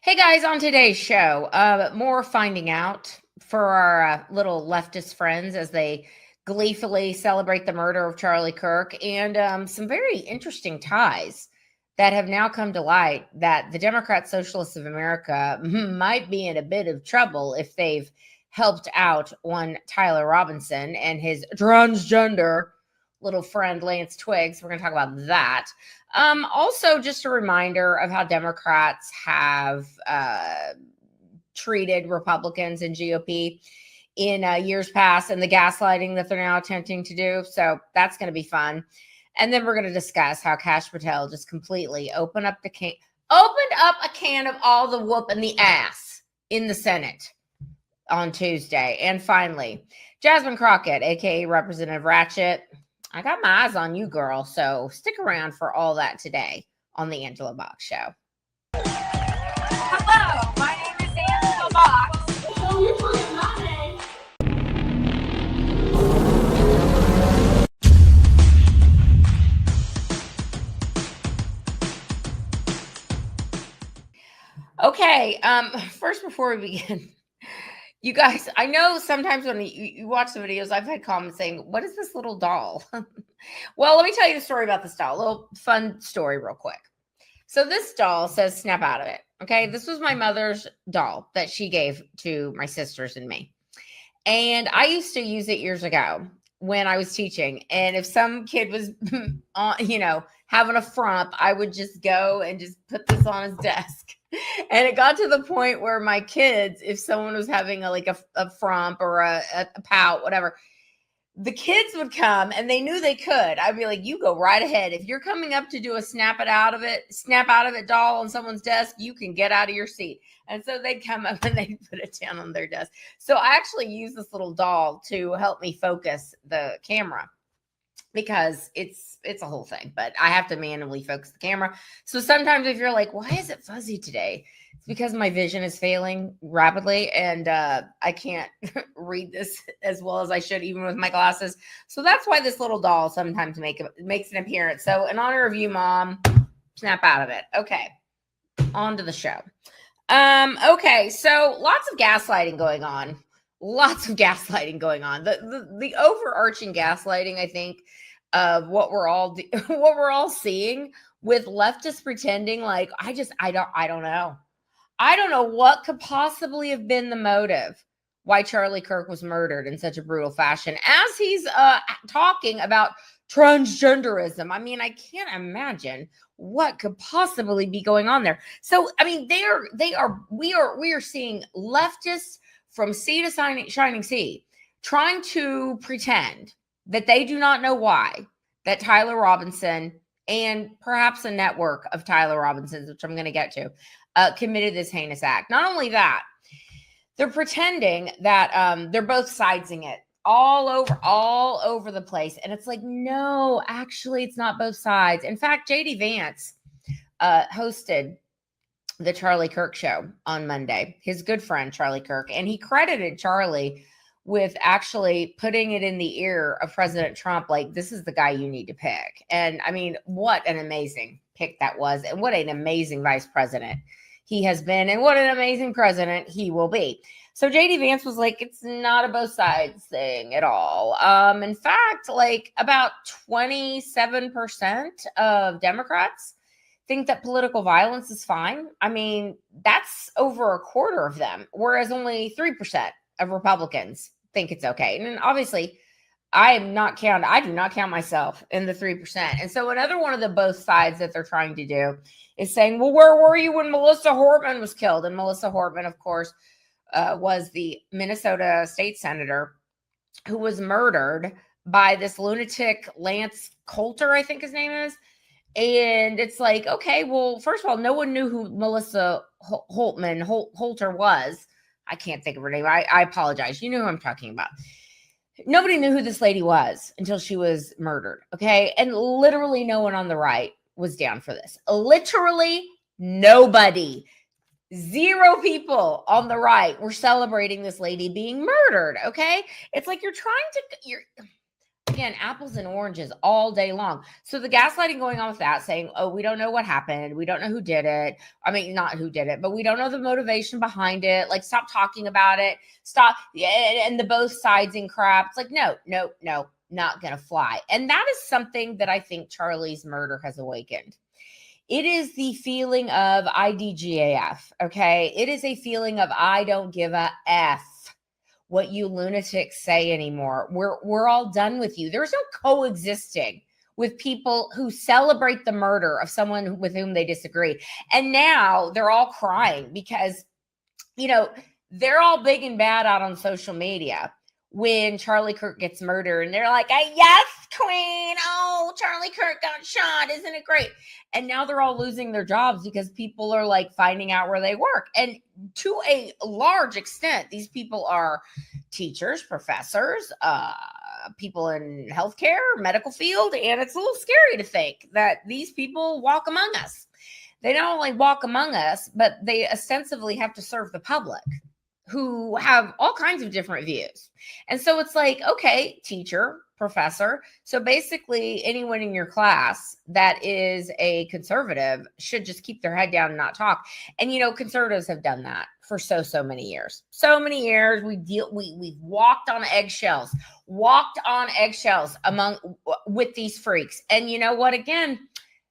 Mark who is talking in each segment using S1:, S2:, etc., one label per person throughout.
S1: Hey guys, on today's show, more finding out for our little leftist friends as they gleefully celebrate the murder of Charlie Kirk, and some very interesting ties that have now come to light that the Democrat Socialists of America might be in a bit of trouble if they've helped out one Tyler Robinson and his transgender little friend Lance Twiggs. We're going to talk about that. Also, just a reminder of how Democrats have treated Republicans and GOP in years past and the gaslighting that they're now attempting to do. So that's going to be fun. And then we're going to discuss how Kash Patel just completely opened up a can of all the whoop in the ass in the Senate on Tuesday. And finally, Jasmine Crockett, aka Representative Ratchet. I got my eyes on you, girl. So stick around for all that today on the Angela Box Show.
S2: Hello, my name is Angela Box.
S3: So you're talking my name.
S1: Okay. First, before we begin, you guys, I know sometimes when you watch the videos, I've had comments saying, what is this little doll? Well, let me tell you the story about this doll. A little fun story real quick. So this doll says snap out of it. Okay. This was my mother's doll that she gave to my sisters and me. And I used to use it years ago when I was teaching. And if some kid was, having a frump, I would just go and just put this on his desk. And it got to the point where my kids, if someone was having a frump or a pout, whatever, the kids would come and they knew they could. I'd be like, you go right ahead. If you're coming up to do a snap out of it doll on someone's desk, you can get out of your seat. And so they'd come up and they'd put it down on their desk. So I actually use this little doll to help me focus the camera, because it's a whole thing, but I have to manually focus the camera. So sometimes if you're like, why is it fuzzy today? It's because my vision is failing rapidly and I can't read this as well as I should, even with my glasses. So that's why this little doll sometimes makes an appearance. So in honor of you, Mom, snap out of it. Okay, on to the show. Okay, so lots of gaslighting going on. The overarching gaslighting, I think, of what we're all seeing with leftists pretending like I don't know. I don't know what could possibly have been the motive why Charlie Kirk was murdered in such a brutal fashion as he's talking about transgenderism. I mean, I can't imagine what could possibly be going on there. So, I mean, we are seeing leftists from sea to shining sea trying to pretend that they do not know why that Tyler Robinson and perhaps a network of Tyler Robinsons, which I'm going to get to, committed this heinous act. Not only that, they're pretending that they're both sidesing it all over the place. And it's like, no, actually, it's not both sides. In fact, JD Vance hosted the Charlie Kirk show on Monday, his good friend, Charlie Kirk. And he credited Charlie with actually putting it in the ear of President Trump. Like, this is the guy you need to pick. And I mean, what an amazing pick that was. And what an amazing vice president he has been. And what an amazing president he will be. So JD Vance was like, it's not a both sides thing at all. In fact, like about 27% of Democrats think that political violence is fine. I mean, that's over a quarter of them, whereas only 3% of Republicans think it's okay. And obviously, I do not count myself in the 3%. And so another one of the both sides that they're trying to do is saying, well, where were you when Melissa Hortman was killed? And Melissa Hortman, of course, was the Minnesota state senator who was murdered by this lunatic Lance Coulter, I think his name is. And it's like, okay, well, first of all, no one knew who Melissa Holter was. I can't think of her name. I apologize. You know who I'm talking about. Nobody knew who this lady was until she was murdered. Okay. And literally no one on the right was down for this. Literally nobody. 0 people on the right were celebrating this lady being murdered. Okay. It's like you're again, apples and oranges all day long. So the gaslighting going on with that, saying, oh, we don't know what happened. We don't know who did it. I mean, not who did it, but we don't know the motivation behind it. Like, stop talking about it. Stop. And the both sides in crap. It's like, no, not going to fly. And that is something that I think Charlie's murder has awakened. It is the feeling of IDGAF, okay? It is a feeling of I don't give a F what you lunatics say anymore. We're all done with you. There's no coexisting with people who celebrate the murder of someone with whom they disagree. And now they're all crying because, they're all big and bad out on social media when Charlie Kirk gets murdered. And they're like, yes, queen. Oh, Charlie Kirk got shot. Isn't it great? And now they're all losing their jobs because people are like finding out where they work. And to a large extent, these people are teachers, professors, people in healthcare, medical field. And it's a little scary to think that these people walk among us. They not only walk among us, but they ostensibly have to serve the public, who have all kinds of different views. And so it's like, okay, teacher, professor. So basically anyone in your class that is a conservative should just keep their head down and not talk. And, conservatives have done that for so many years. So many years we've walked on eggshells with these freaks. And you know what, again,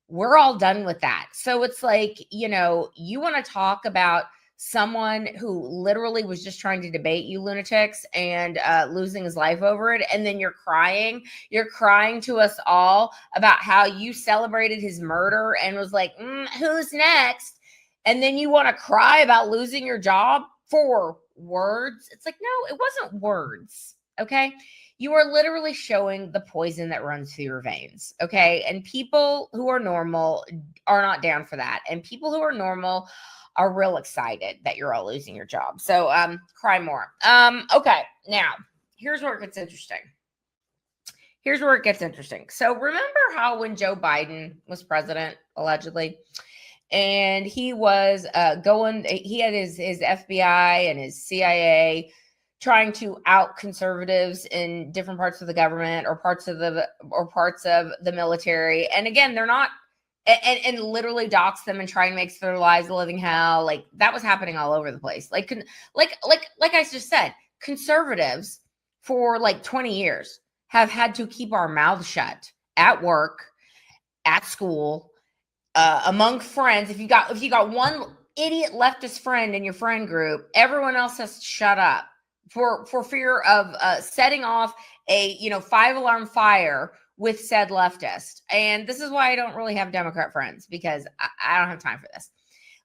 S1: we're all done with that. So it's like, you want to talk about someone who literally was just trying to debate you lunatics and losing his life over it. And then you're crying to us all about how you celebrated his murder and was like, who's next? And then you want to cry about losing your job for words. It's like, no, it wasn't words. Okay. You are literally showing the poison that runs through your veins. Okay. And people who are normal are not down for that. And people who are normal are real excited that you're all losing your job. So cry more. Okay, now here's where it gets interesting. So remember how when Joe Biden was president, allegedly, and he was he had his FBI and his CIA trying to out conservatives in different parts of the government or parts of the military. And again, they're not and literally dox them and try and make their lives a living hell. Like, that was happening all over the place. Like I just said, conservatives for like 20 years have had to keep our mouths shut at work, at school, among friends. If you got one idiot leftist friend in your friend group, everyone else has to shut up for fear of setting off a 5-alarm fire with said leftist. And this is why I don't really have Democrat friends, because I don't have time for this.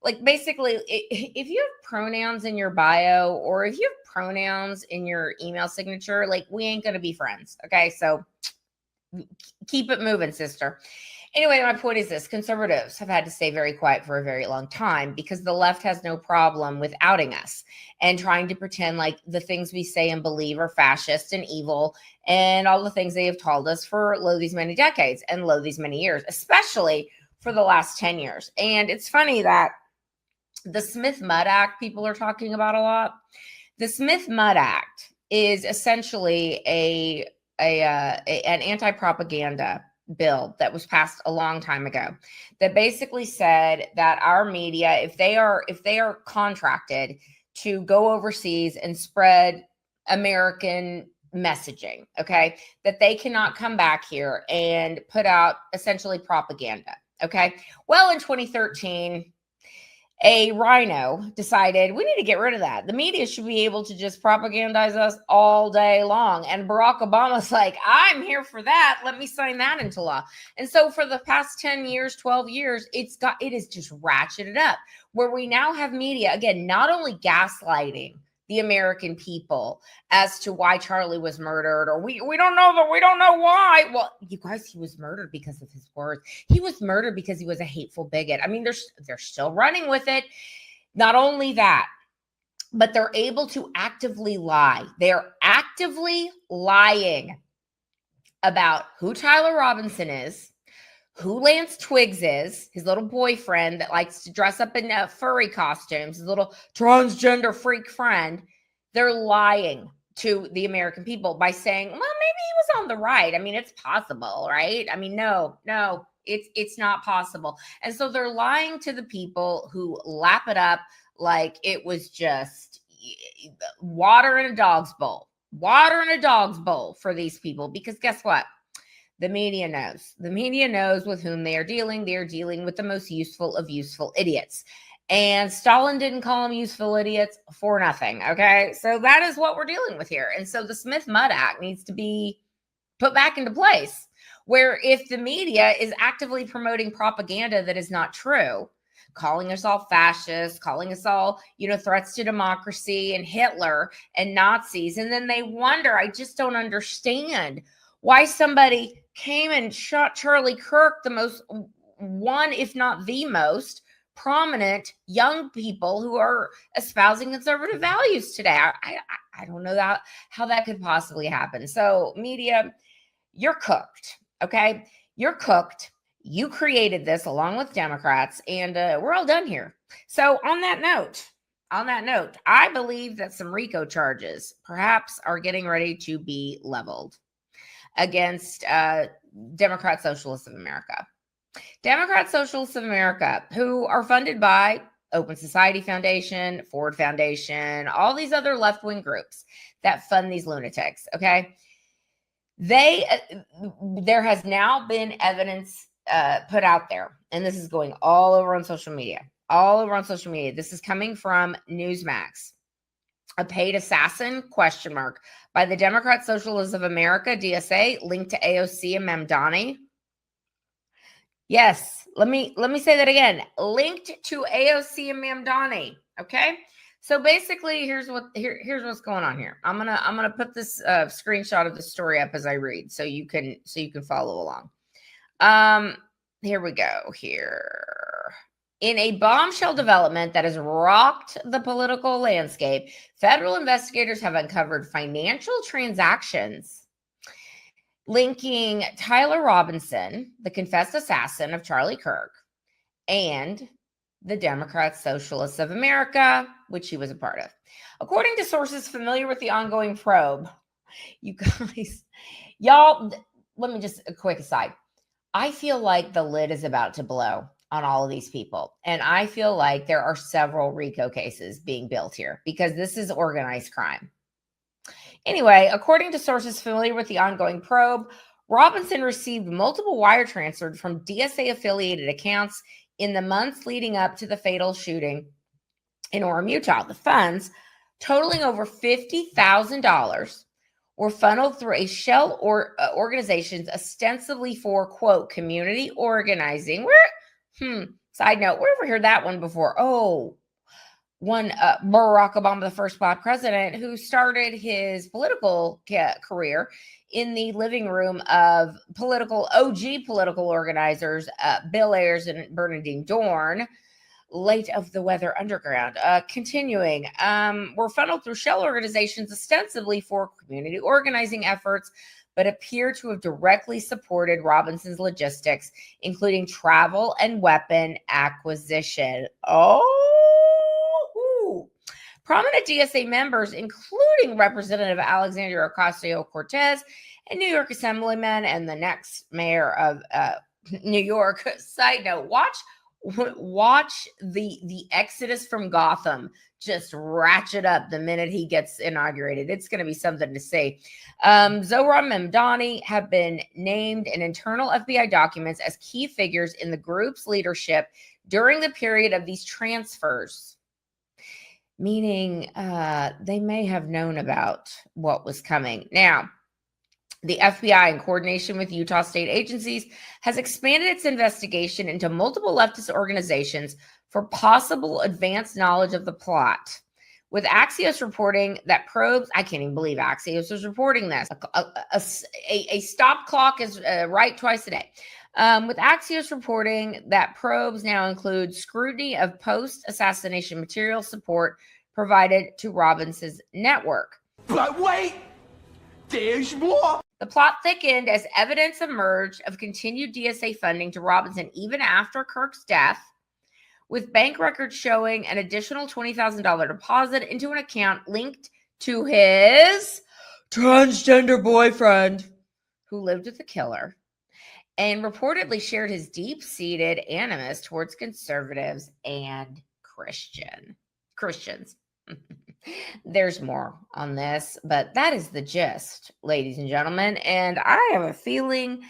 S1: Like, basically, if you have pronouns in your bio or if you have pronouns in your email signature, like, we ain't going to be friends. Okay. So keep it moving, sister. Anyway, my point is this: conservatives have had to stay very quiet for a very long time because the left has no problem with outing us and trying to pretend like the things we say and believe are fascist and evil and all the things they have told us for these many decades and these many years, especially for the last 10 years. And it's funny that the Smith-Mudd Act people are talking about a lot. The Smith-Mudd Act is essentially an anti-propaganda bill that was passed a long time ago that basically said that our media, if they are contracted to go overseas and spread American messaging, okay, that they cannot come back here and put out essentially propaganda. Okay. Well, in 2013, a rhino decided we need to get rid of that. The media should be able to just propagandize us all day long. And Barack Obama's like, I'm here for that. Let me sign that into law. And so for the past 10 years, 12 years, it is just ratcheted up where we now have media, again, not only gaslighting the American people as to why Charlie was murdered, or we don't know why. Well, you guys, he was murdered because of his words. He was murdered because he was a hateful bigot. I mean, they're still running with it. Not only that, but they're able to actively lie. They're actively lying about who Tyler Robinson is, who Lance Twiggs is, his little boyfriend that likes to dress up in furry costumes, his little transgender freak friend. They're lying. to the American people by saying, well, maybe he was on the right. I mean, it's possible, right? I mean, no, it's not possible. And so they're lying to the people who lap it up like it was just water in a dog's bowl for these people. Because guess what? The media knows. The media knows with whom they are dealing. They are dealing with the most useful of useful idiots. And Stalin didn't call them useful idiots for nothing. Okay. So that is what we're dealing with here. And so the Smith-Mudd Act needs to be put back into place, where if the media is actively promoting propaganda that is not true, calling us all fascists, calling us all, threats to democracy and Hitler and Nazis. And then they wonder, I just don't understand why somebody came and shot Charlie Kirk, the most one, if not the most prominent young people who are espousing conservative values today. I don't know how that could possibly happen. So media, you're cooked. Okay. You're cooked. You created this along with Democrats, and we're all done here. So on that note, I believe that some RICO charges perhaps are getting ready to be leveled against Democrat Socialists of America. Democrat Socialists of America, who are funded by Open Society Foundation, Ford Foundation, all these other left-wing groups that fund these lunatics, okay? There has now been evidence put out there, and this is going all over on social media. This is coming from Newsmax. A paid assassin, ? By the Democrat Socialists of America, DSA, linked to AOC and Mamdani. Yes, let me say that again. Linked to AOC and Mamdani. Okay, so basically, here's what's going on here. I'm gonna put this screenshot of the story up as I read, so you can follow along. Here we go. Here. In a bombshell development that has rocked the political landscape, federal investigators have uncovered financial transactions linking Tyler Robinson, the confessed assassin of Charlie Kirk, and the Democrat Socialists of America, which he was a part of. According to sources familiar with the ongoing probe, you guys, y'all, let me just a quick aside. I feel like the lid is about to blow on all of these people. And I feel like there are several RICO cases being built here because this is organized crime. Anyway, according to sources familiar with the ongoing probe, Robinson received multiple wire transfers from DSA-affiliated accounts in the months leading up to the fatal shooting in Orem, Utah. The funds, totaling over $50,000, were funneled through a shell or organizations ostensibly for, quote, community organizing. Side note, where have we heard that one before? Oh, one Barack Obama, the first Black president, who started his political career in the living room of OG political organizers, Bill Ayers and Bernadine Dorn, late of the Weather Underground. Continuing, were funneled through shell organizations ostensibly for community organizing efforts, but appear to have directly supported Robinson's logistics, including travel and weapon acquisition. Prominent DSA members, including Representative Alexandria Ocasio-Cortez and New York Assemblyman and the next mayor of New York. Side note, watch the exodus from Gotham just ratchet up the minute he gets inaugurated. It's going to be something to see. Zohran Mamdani have been named in internal FBI documents as key figures in the group's leadership during the period of these transfers, meaning they may have known about what was coming. Now, the FBI, in coordination with Utah state agencies, has expanded its investigation into multiple leftist organizations for possible advanced knowledge of the plot. With Axios reporting that probes, I can't even believe Axios is reporting this. A stop clock is right twice a day. With Axios reporting that probes now include scrutiny of post-assassination material support provided to Robinson's network.
S4: But wait, there's more.
S1: The plot thickened as evidence emerged of continued DSA funding to Robinson even after Kirk's death, with bank records showing an additional $20,000 deposit into an account linked to his transgender boyfriend who lived with the killer and reportedly shared his deep-seated animus towards conservatives and Christians. There's more on this, but that is the gist, ladies and gentlemen. And I have a feeling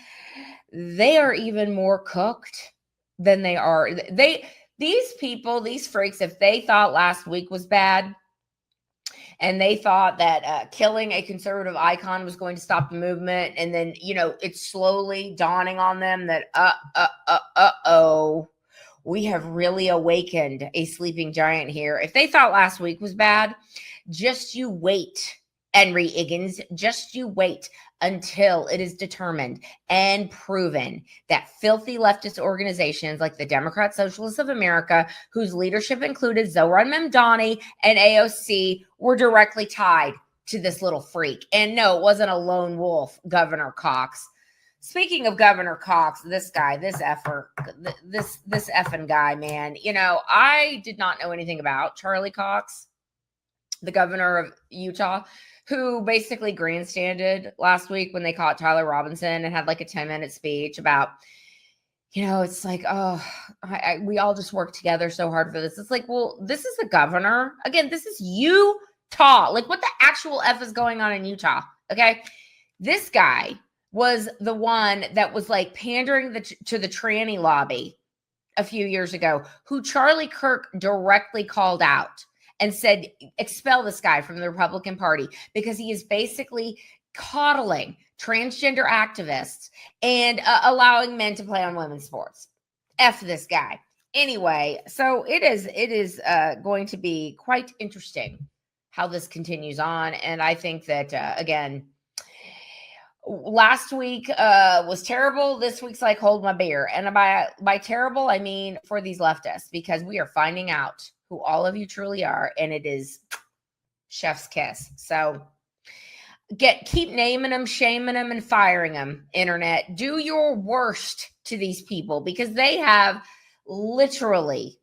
S1: they are even more cooked than they are. These people, these freaks, if they thought last week was bad and they thought that killing a conservative icon was going to stop the movement, and then, it's slowly dawning on them that, we have really awakened a sleeping giant here. If they thought last week was bad, just you wait, Henry Higgins. Just you wait until it is determined and proven that filthy leftist organizations like the Democrat Socialists of America, whose leadership included Zohran Mamdani and AOC, were directly tied to this little freak. And no, it wasn't a lone wolf, Governor Cox. Speaking of Governor Cox, this guy, this effing guy, man, I did not know anything about Charlie Cox, the governor of Utah, who basically grandstanded last week when they caught Tyler Robinson and had like a 10-minute speech about, it's like, we all just work together so hard for this. It's like, well, this is the governor. Again, this is Utah. Like, what the actual F is going on in Utah? Okay. This guy was the one that was like pandering to the tranny lobby a few years ago, who Charlie Kirk directly called out and said, expel this guy from the Republican Party because he is basically coddling transgender activists and allowing men to play on women's sports. F this guy. Anyway, so it is going to be quite interesting how this continues on. And I think that, again, last week was terrible. This week's like hold my beer. And by terrible, I mean for these leftists, because we are finding out who all of you truly are. And it is chef's kiss. So keep naming them, shaming them, and firing them, internet. Do your worst to these people, because they have literally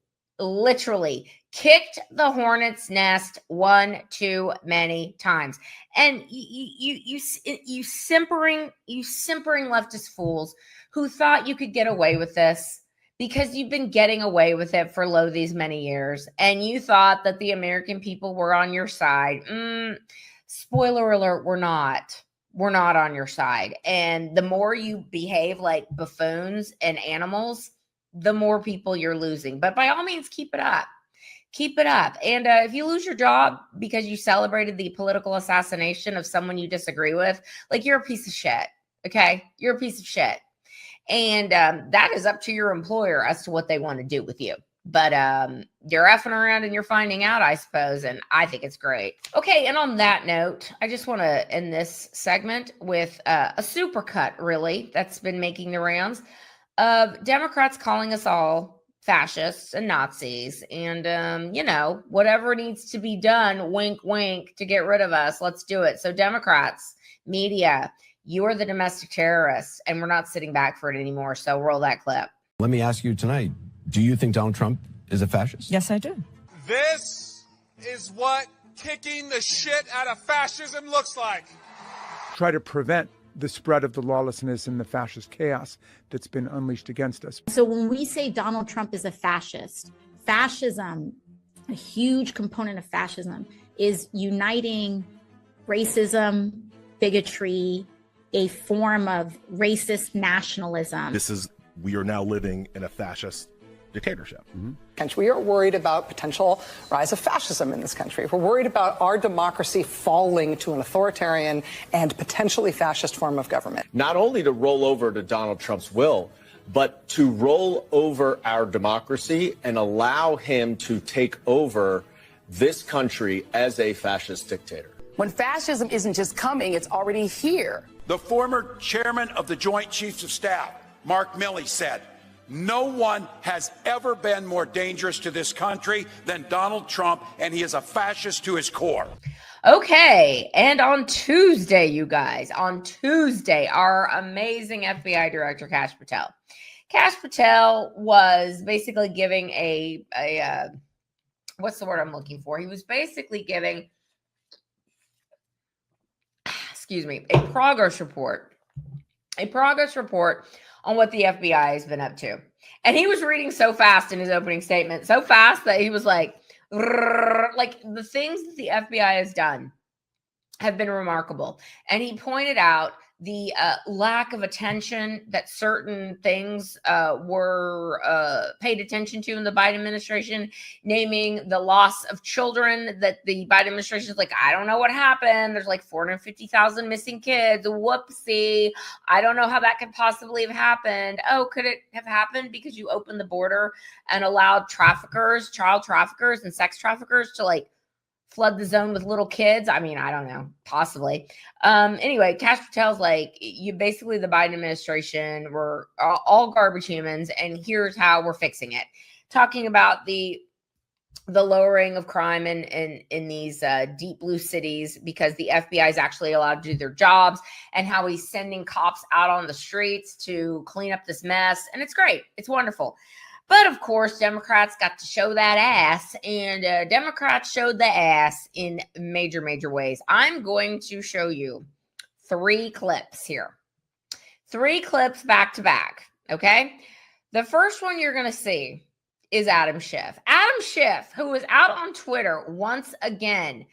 S1: kicked the hornet's nest one too many times. And you simpering leftist fools who thought you could get away with this because you've been getting away with it for these many years, and you thought that the American people were on your side. Spoiler alert, we're not. We're not on your side. And the more you behave like buffoons and animals, the more people you're losing. But by all means, keep it up. Keep it up. And if you lose your job because you celebrated the political assassination of someone you disagree with, like, you're a piece of shit. Okay? You're a piece of shit. And that is up to your employer as to what they want to do with you. But you're effing around and you're finding out, I suppose. And I think it's great. Okay. And on that note, I just want to end this segment with a supercut, really, that's been making the rounds of Democrats calling us all fascists and Nazis. And, whatever needs to be done, wink, wink, to get rid of us, let's do it. So Democrats, media, you're the domestic terrorists, and we're not sitting back for it anymore. So roll that clip.
S5: Let me ask you tonight, do you think Donald Trump is a fascist?
S6: Yes, I do.
S7: This is what kicking the shit out of fascism looks like.
S8: Try to prevent the spread of the lawlessness and the fascist chaos that's been unleashed against us.
S9: So when we say Donald Trump is a fascist, fascism, a huge component of fascism, is uniting racism, bigotry, a form of racist nationalism.
S10: We are now living in a fascist dictatorship.
S11: And we are worried about potential rise of fascism in this country. We're worried about our democracy falling to an authoritarian and potentially fascist form of government.
S12: Not only to roll over to Donald Trump's will, but to roll over our democracy and allow him to take over this country as a fascist dictator.
S11: When fascism isn't just coming, it's already here.
S4: The former chairman of the Joint Chiefs of Staff, Mark Milley, said, "No one has ever been more dangerous to this country than Donald Trump, and he is a fascist to his core."
S1: Okay, and on Tuesday, you guys, our amazing FBI Director, Kash Patel. Kash Patel was basically giving a what's the word I'm looking for? He was basically giving a progress report on what the FBI has been up to. And he was reading so fast in his opening statement, so fast that he was like the things that the FBI has done have been remarkable. And he pointed out the lack of attention that certain things were paid attention to in the Biden administration, naming the loss of children, that the Biden administration is like, I don't know what happened. There's like 450,000 missing kids. Whoopsie. I don't know how that could possibly have happened. Oh, could it have happened because you opened the border and allowed traffickers, child traffickers and sex traffickers to like flood the zone with little kids? I mean, I don't know, possibly. Anyway, Kash Patel's like, you basically, the Biden administration were all garbage humans, and here's how we're fixing it. Talking about the lowering of crime in these deep blue cities because the FBI is actually allowed to do their jobs, and how he's sending cops out on the streets to clean up this mess. And it's great. It's wonderful. But of course, Democrats got to show that ass, and Democrats showed the ass in major, major ways. I'm going to show you 3 clips here. 3 clips back to back, okay? The first one you're going to see is Adam Schiff. Adam Schiff, who was out on Twitter once again,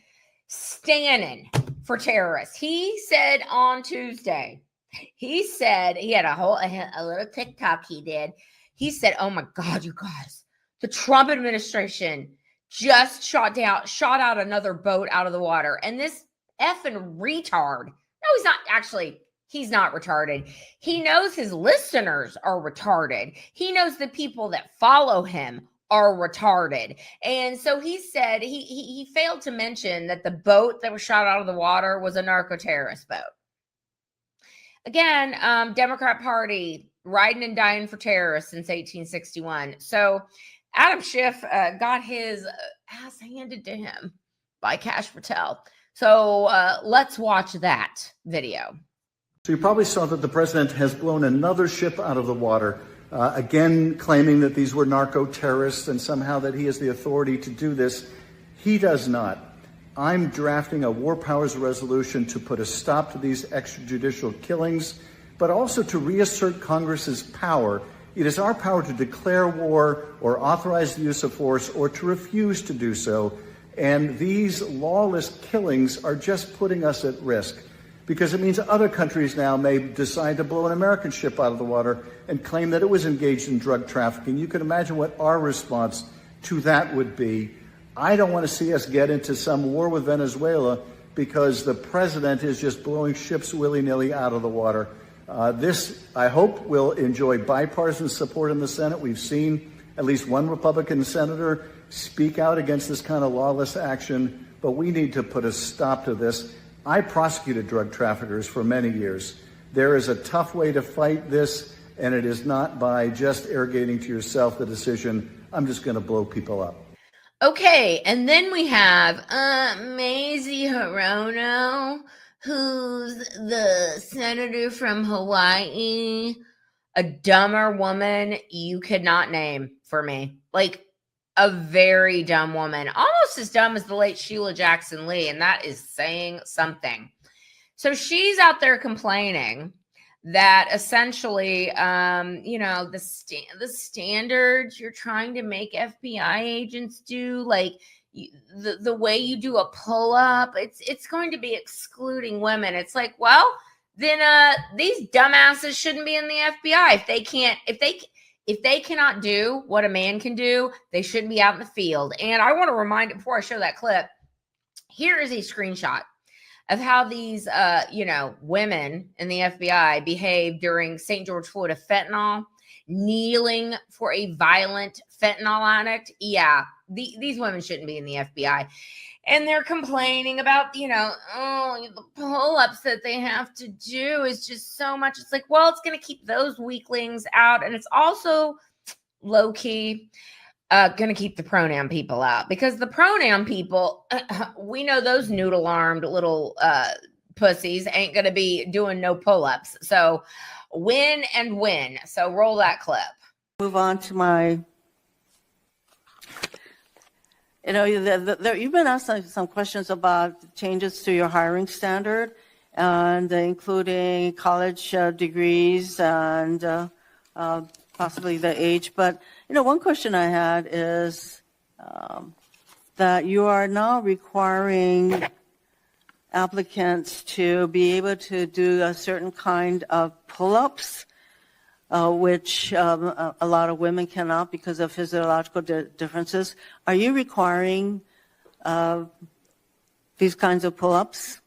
S1: standing for terrorists. He said on Tuesday, he said, he had a little TikTok he did. He said, oh my God, you guys, the Trump administration just shot out another boat out of the water. And this effing retard, no, he's not retarded. He knows his listeners are retarded. He knows the people that follow him are retarded. And so he said, he failed to mention that the boat that was shot out of the water was a narco-terrorist boat. Again, Democrat Party riding and dying for terrorists since 1861. So Adam Schiff got his ass handed to him by Kash Patel. So let's watch that video.
S6: So you probably saw that the president has blown another ship out of the water, again claiming that these were narco-terrorists and somehow that he has the authority to do this. He does not. I'm drafting a war powers resolution to put a stop to these extrajudicial killings, but also to reassert Congress's power. It is our power to declare war or authorize the use of force or to refuse to do so. And these lawless killings are just putting us at risk, because it means other countries now may decide to blow an American ship out of the water and claim that it was engaged in drug trafficking. You can imagine what our response to that would be. I don't want to see us get into some war with Venezuela because the president is just blowing ships willy-nilly out of the water. This, I hope, will enjoy bipartisan support in the Senate. We've seen at least one Republican senator speak out against this kind of lawless action, but we need to put a stop to this. I prosecuted drug traffickers for many years. There is a tough way to fight this, and it is not by just arrogating to yourself the decision, I'm just going to blow people up.
S1: Okay, and then we have Mazie Hirono, who's the senator from Hawaii, a dumber woman you could not name for me. Like, a very dumb woman, almost as dumb as the late Sheila Jackson Lee, and that is saying something. So she's out there complaining that essentially, the standards you're trying to make FBI agents do, like the way you do a pull-up, it's going to be excluding women. It's like, well, then these dumbasses shouldn't be in the FBI. If they cannot do what a man can do, they shouldn't be out in the field. And I want to remind you, before I show that clip, here is a screenshot of how these, women in the FBI behaved during St. George Florida fentanyl, kneeling for a violent fentanyl addict. Yeah, these women shouldn't be in the FBI. And they're complaining about, the pull-ups that they have to do is just so much. It's like, well, it's going to keep those weaklings out. And it's also low-key going to keep the pronoun people out, because the pronoun people, we know those noodle-armed little pussies ain't going to be doing no pull-ups. So win and win. So roll that clip.
S13: Move on to my... you've been asked some questions about changes to your hiring standard, and including college degrees and possibly the age. But, one question I had is that you are now requiring applicants to be able to do a certain kind of pull-ups, which a lot of women cannot because of physiological differences. Are you requiring these kinds of pull-ups?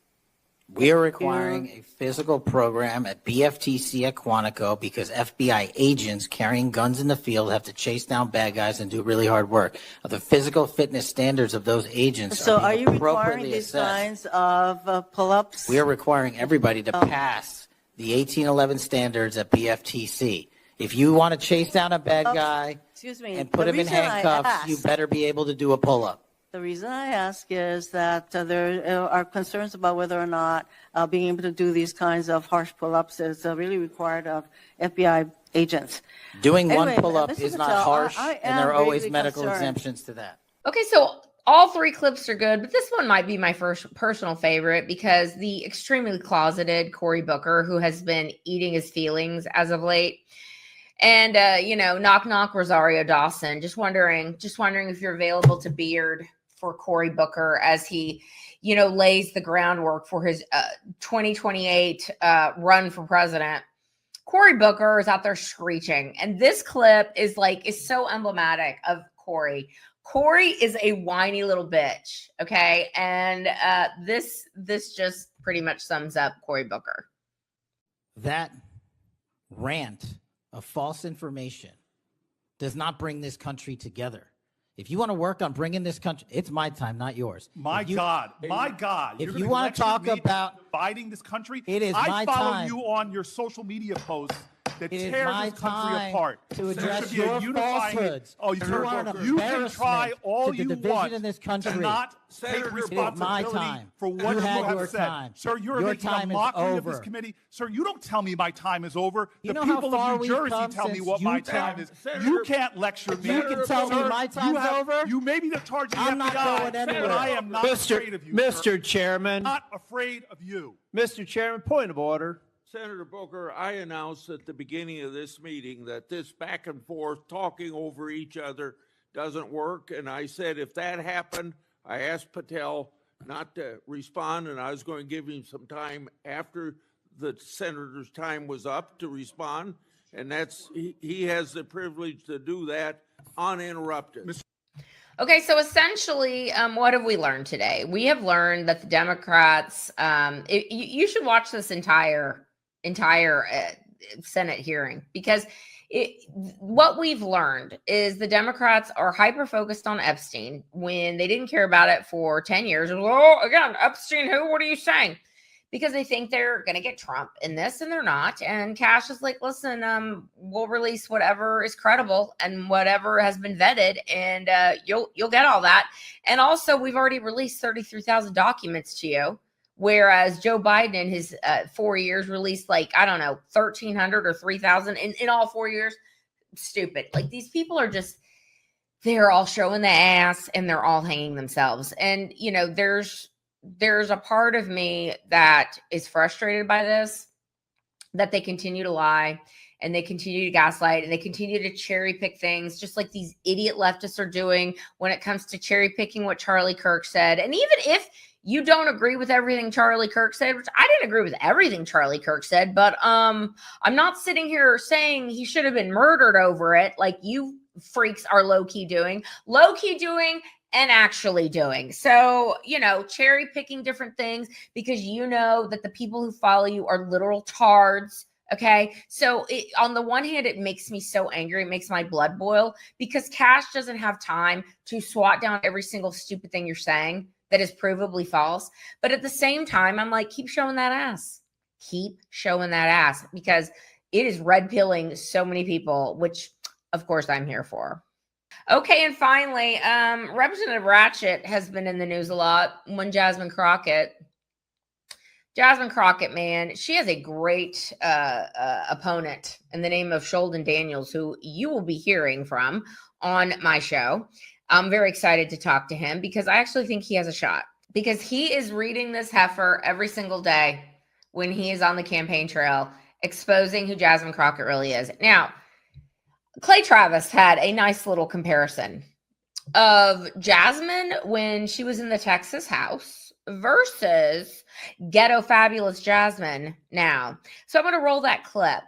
S14: We are requiring a physical program at BFTC at Quantico because FBI agents carrying guns in the field have to chase down bad guys and do really hard work. The physical fitness standards of those agents
S13: are you requiring these kinds of pull-ups?
S14: We are requiring everybody to pass the 1811 standards at BFTC. If you want to chase down a bad guy and put him in handcuffs, you better be able to do a pull-up.
S13: The reason I ask is that there are concerns about whether or not being able to do these kinds of harsh pull-ups is really required of FBI agents.
S14: Doing one pull-up is not harsh, and there are always medical exemptions to that.
S1: Okay, so all three clips are good, but this one might be my first personal favorite because the extremely closeted Cory Booker, who has been eating his feelings as of late, and knock knock Rosario Dawson, just wondering if you're available to beard for Cory Booker as he, lays the groundwork for his 2028 run for president. Cory Booker is out there screeching, and this clip is so emblematic of Cory. Cory is a whiny little bitch, okay? And this just pretty much sums up Cory Booker.
S14: That rant of false information does not bring this country together. If you want to work on bringing this country, it's my time, not yours.
S15: My God.
S14: If you want to talk about
S15: dividing this country,
S14: it is my time.
S15: I follow you on your social media posts that tears this country apart.
S14: To address your falsehoods.
S15: You can try all you want
S14: in this country.
S15: to not take responsibility for what you have said. Sir, you're making a mockery of this committee. Sir, you don't tell me my time is over. The people of New Jersey tell me what my time is. You can't lecture me.
S14: You can tell me my time's over.
S15: You may be the charge of the
S14: I'm not going anywhere.
S15: but I am not afraid of you.
S16: Mr. Chairman.
S15: Not afraid of you.
S16: Mr. Chairman, point of order.
S17: Senator Booker, I announced at the beginning of this meeting that this back and forth talking over each other doesn't work. And I said if that happened, I asked Patel not to respond, and I was going to give him some time after the senator's time was up to respond. And he has the privilege to do that uninterrupted.
S1: Okay, so essentially, what have we learned today? We have learned that the Democrats, you should watch this entire Senate hearing because what we've learned is the Democrats are hyper-focused on Epstein when they didn't care about it for 10 years. Oh, again, Epstein, who? What are you saying? Because they think they're going to get Trump in this, and they're not. And Kash is like, listen, we'll release whatever is credible and whatever has been vetted, and you'll get all that. And also, we've already released 33,000 documents to you, whereas Joe Biden in his 4 years released 1,300 or 3,000 in all 4 years. Stupid. These people are just, they're all showing the ass and they're all hanging themselves. And, there's a part of me that is frustrated by this, that they continue to lie and they continue to gaslight and they continue to cherry pick things just like these idiot leftists are doing when it comes to cherry picking what Charlie Kirk said. And even if you don't agree with everything Charlie Kirk said, which I didn't agree with everything Charlie Kirk said, but I'm not sitting here saying he should have been murdered over it like you freaks are low-key doing and actually doing. So, cherry picking different things because that the people who follow you are literal tards. Okay. So on the one hand, it makes me so angry. It makes my blood boil because Kash doesn't have time to swat down every single stupid thing you're saying that is provably false. But at the same time, I'm like, keep showing that ass. Keep showing that ass because it is red pilling so many people, which of course I'm here for. Okay, and finally, Representative Ratchet has been in the news a lot. Jasmine Crockett, man, she has a great opponent in the name of Sheldon Daniels, who you will be hearing from on my show. I'm very excited to talk to him because I actually think he has a shot because he is reading this heifer every single day when he is on the campaign trail, exposing who Jasmine Crockett really is. Now, Clay Travis had a nice little comparison of Jasmine when she was in the Texas House versus ghetto fabulous Jasmine now. So I'm going to roll that clip.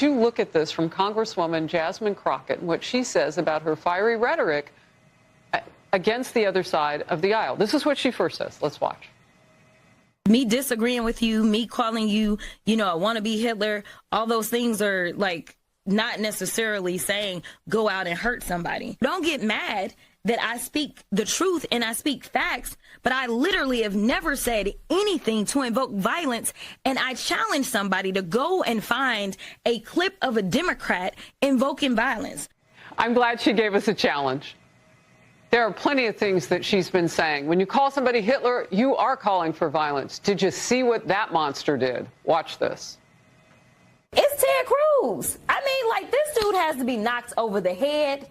S18: You look at this from Congresswoman Jasmine Crockett and what she says about her fiery rhetoric against the other side of the aisle. This is what she first says. Let's watch.
S19: Me disagreeing with you, me calling you, a wannabe Hitler, all those things are like not necessarily saying go out and hurt somebody. Don't get mad that I speak the truth and I speak facts, but I literally have never said anything to invoke violence. And I challenge somebody to go and find a clip of a Democrat invoking violence.
S18: I'm glad she gave us a challenge. There are plenty of things that she's been saying. When you call somebody Hitler, you are calling for violence. Did you see what that monster did? Watch this.
S19: It's Ted Cruz. I mean, this dude has to be knocked over the head,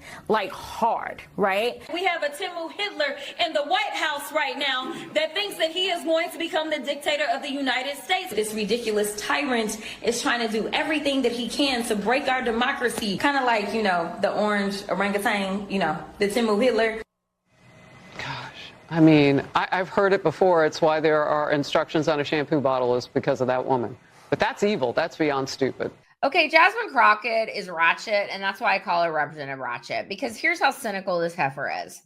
S19: hard, right?
S20: We have a Timu Hitler in the White House right now that thinks that he is going to become the dictator of the United States. This ridiculous tyrant is trying to do everything that he can to break our democracy. Kind of like, the orange orangutan, the Timu Hitler.
S18: I mean, I've heard it before. It's why there are instructions on a shampoo bottle is because of that woman. But that's evil. That's beyond stupid.
S1: Okay, Jasmine Crockett is ratchet, and that's why I call her Representative Ratchet, because here's how cynical this heifer is.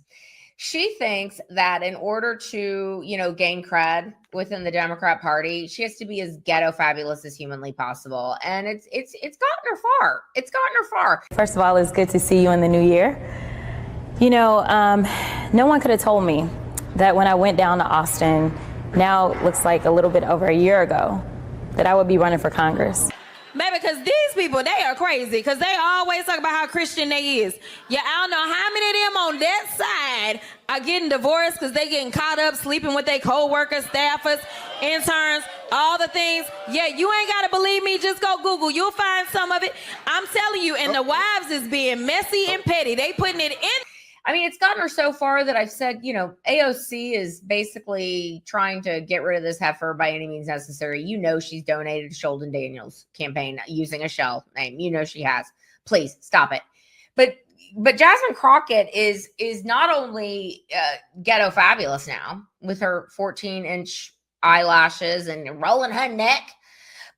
S1: She thinks that in order to, gain cred within the Democrat Party, she has to be as ghetto fabulous as humanly possible. And it's gotten her far. It's gotten her far.
S21: First of all, it's good to see you in the new year. No one could have told me that when I went down to Austin, now it looks like a little bit over a year ago, that I would be running for Congress.
S19: Baby, because these people, they are crazy, because they always talk about how Christian they is. Yeah, I don't know how many of them on that side are getting divorced because they getting caught up sleeping with their co-workers, staffers, interns, all the things. Yeah, you ain't got to believe me. Just go Google. You'll find some of it. I'm telling you, and the wives is being messy and petty. They putting it in.
S1: I mean, it's gotten her so far that I've said, AOC is basically trying to get rid of this heifer by any means necessary. She's donated to Sheldon Daniels' campaign using a shell name. She has. Please stop it. But Jasmine Crockett is not only ghetto fabulous now with her 14-inch eyelashes and rolling her neck,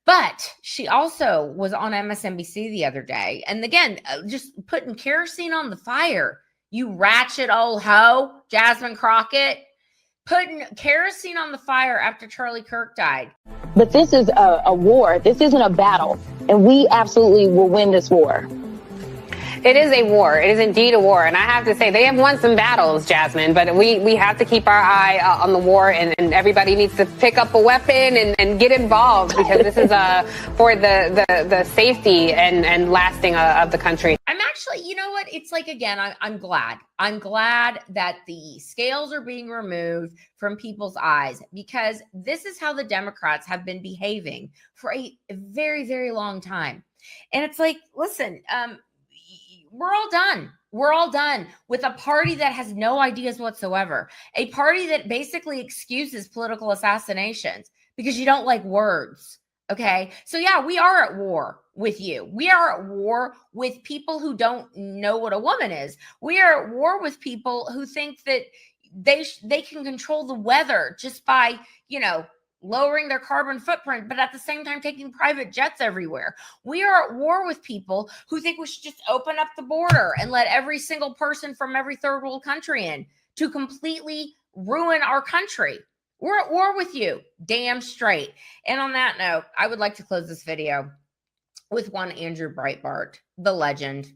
S1: but she also was on MSNBC the other day. And again, just putting kerosene on the fire. You ratchet old hoe, Jasmine Crockett, putting kerosene on the fire after Charlie Kirk died.
S22: But this is a war. This isn't a battle. And we absolutely will win this war.
S23: It is a war. It is indeed a war. And I have to say, they have won some battles, Jasmine, but we have to keep our eye on the war, and everybody needs to pick up a weapon and get involved, because this is for the safety and lasting of the country.
S1: I'm actually, it's again, I'm glad. I'm glad that the scales are being removed from people's eyes, because this is how the Democrats have been behaving for a very, very long time. And it's listen, we're all done. We're all done with a party that has no ideas whatsoever. A party that basically excuses political assassinations because you don't like words. Okay. So yeah, we are at war with you. We are at war with people who don't know what a woman is. We are at war with people who think that they can control the weather just by, lowering their carbon footprint, but at the same time taking private jets everywhere. We are at war with people who think we should just open up the border and let every single person from every third world country in to completely ruin our country. We're at war with you, damn straight. And on that note, I would like to close this video with one Andrew Breitbart, the legend.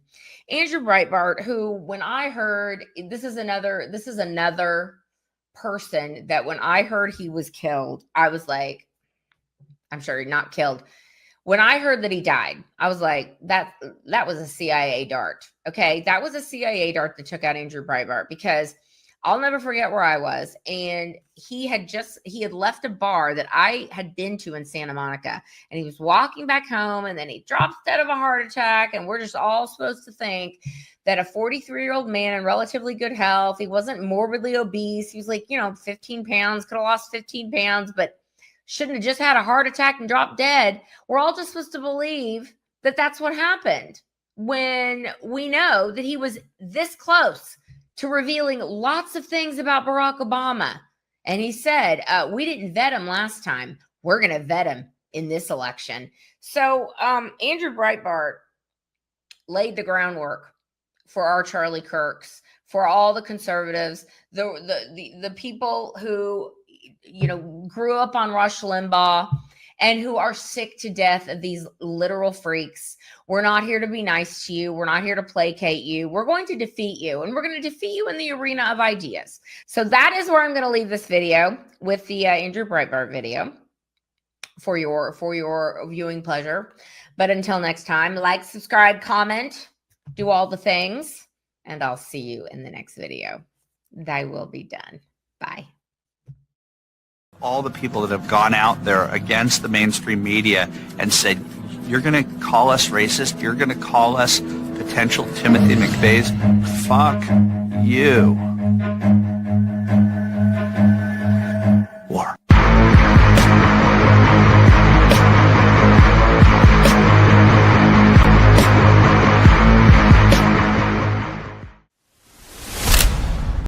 S1: Andrew Breitbart, who, when I heard, this is another person that when I heard he was killed, I was like, I'm sure not killed. When I heard that he died, I was like, that was a CIA dart. Okay. That was a CIA dart that took out Andrew Breitbart, because I'll never forget where I was. And he had left a bar that I had been to in Santa Monica, and he was walking back home, and then he dropped dead of a heart attack. And we're just all supposed to think that a 43-year-old man in relatively good health, he wasn't morbidly obese. He was 15 pounds, could have lost 15 pounds, but shouldn't have just had a heart attack and dropped dead. We're all just supposed to believe that that's what happened when we know that he was this close to revealing lots of things about Barack Obama. And he said, we didn't vet him last time. We're going to vet him in this election. So Andrew Breitbart laid the groundwork for our Charlie Kirks, for all the conservatives, the people who, you know, grew up on Rush Limbaugh and who are sick to death of these literal freaks. We're not here to be nice to you. We're not here to placate you. We're going to defeat you, and we're going to defeat you in the arena of ideas. So that is where I'm going to leave this video, with the Andrew Breitbart video for your viewing pleasure. But until next time, like, subscribe, comment, do all the things, and I'll see you in the next video. Thy will be done. Bye.
S2: All the people that have gone out there against the mainstream media and said, you're going to call us racist, you're going to call us potential Timothy McVeighs, fuck you.